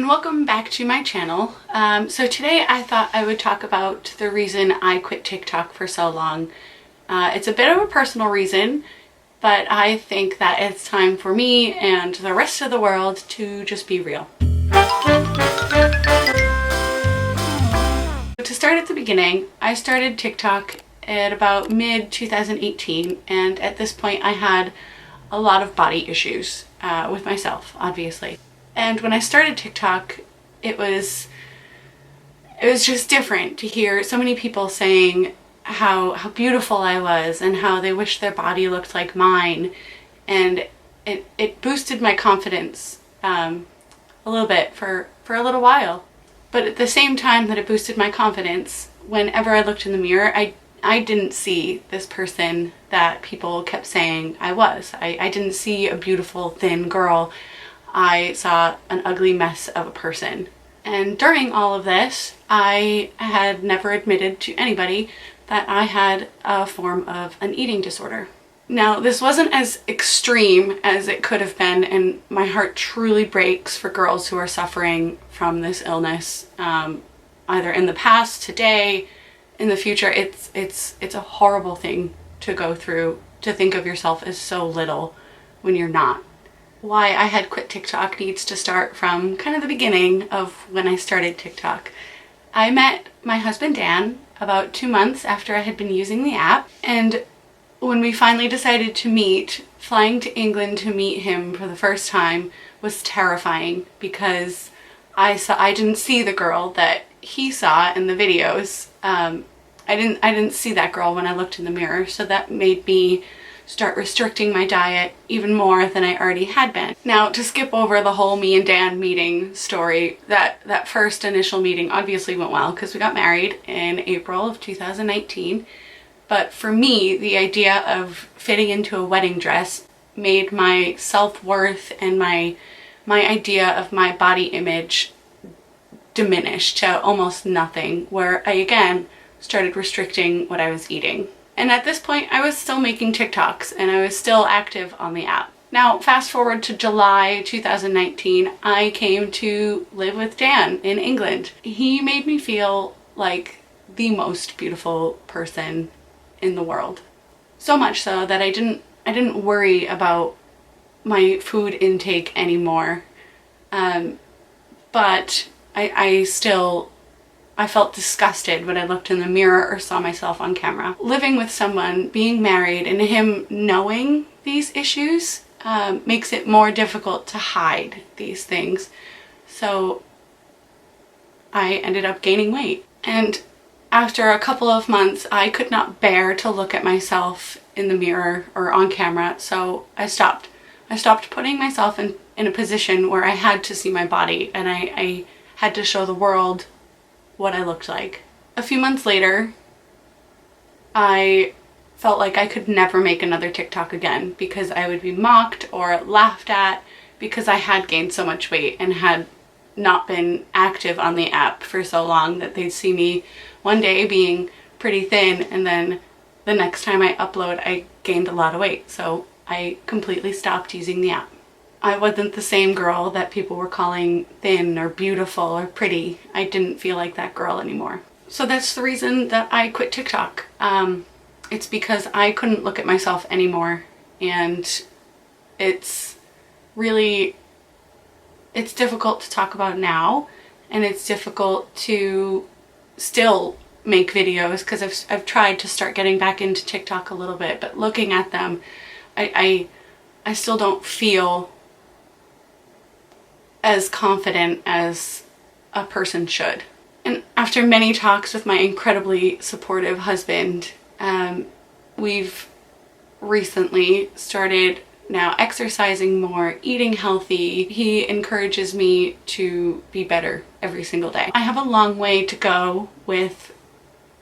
and welcome back to my channel. So today I thought I would talk about the reason I quit TikTok for so long. It's a bit of a personal reason, but I think that it's time for me and the rest of the world to just be real. To start at the beginning, I started TikTok at about mid-2018, and at this point I had a lot of body issues with myself, obviously. And when I started TikTok, it was just different to hear so many people saying how beautiful I was and how they wish their body looked like mine, and it boosted my confidence a little bit for a little while. But at the same time that it boosted my confidence, whenever I looked in the mirror, I didn't see this person that people kept saying I was. I didn't see a beautiful, thin girl. I saw an ugly mess of a person. And during all of this, I had never admitted to anybody that I had a form of an eating disorder. Now, this wasn't as extreme as it could have been, and my heart truly breaks for girls who are suffering from this illness, either in the past, today, in the future. It's a horrible thing to go through, to think of yourself as so little when you're not. Why I had quit TikTok needs to start from kind of the beginning of when I started TikTok. I met my husband Dan about 2 months after I had been using the app, and when we finally decided to meet, flying to England to meet him for the first time was terrifying because I didn't see the girl that he saw in the videos. I didn't see that girl when I looked in the mirror, so that made me start restricting my diet even more than I already had been. Now, to skip over the whole me and Dan meeting story, that first initial meeting obviously went well because we got married in April of 2019. But for me, the idea of fitting into a wedding dress made my self-worth and my idea of my body image diminish to almost nothing, where I again started restricting what I was eating. And at this point, I was still making TikToks and I was still active on the app. Now, fast forward to July 2019, I came to live with Dan in England. He made me feel like the most beautiful person in the world. So much so that I didn't worry about my food intake anymore. But I felt disgusted when I looked in the mirror or saw myself on camera. Living with someone, being married, and him knowing these issues makes it more difficult to hide these things. So I ended up gaining weight. And after a couple of months, I could not bear to look at myself in the mirror or on camera, so I stopped. I stopped putting myself in a position where I had to see my body and I had to show the world what I looked like. A few months later, I felt like I could never make another TikTok again because I would be mocked or laughed at because I had gained so much weight and had not been active on the app for so long that they'd see me one day being pretty thin, and then the next time I upload I gained a lot of weight, so I completely stopped using the app. I wasn't the same girl that people were calling thin or beautiful or pretty. I didn't feel like that girl anymore. So that's the reason that I quit TikTok. It's because I couldn't look at myself anymore, and it's difficult to talk about now, and it's difficult to still make videos because I've tried to start getting back into TikTok a little bit, but looking at them, I still don't feel as confident as a person should. And after many talks with my incredibly supportive husband, we've recently started now exercising more, eating healthy. He encourages me to be better every single day. I have a long way to go with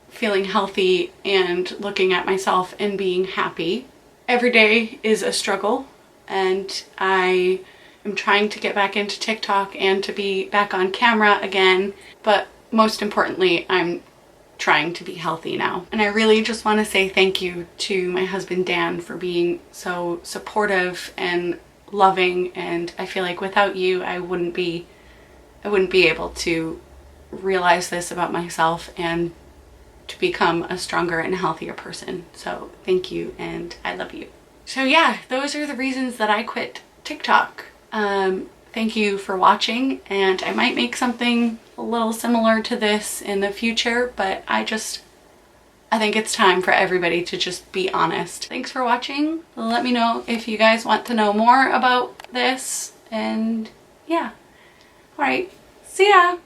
feeling healthy and looking at myself and being happy. Every day is a struggle, and I'm trying to get back into TikTok and to be back on camera again, but most importantly, I'm trying to be healthy now. And I really just want to say thank you to my husband Dan for being so supportive and loving, and I feel like without you I wouldn't be I wouldn't be able to realize this about myself and to become a stronger and healthier person. So thank you, and I love you. So yeah, those are the reasons that I quit TikTok. Thank you for watching, and I might make something a little similar to this in the future, but I think it's time for everybody to just be honest. Thanks for watching. Let me know if you guys want to know more about this, and yeah. All right, see ya.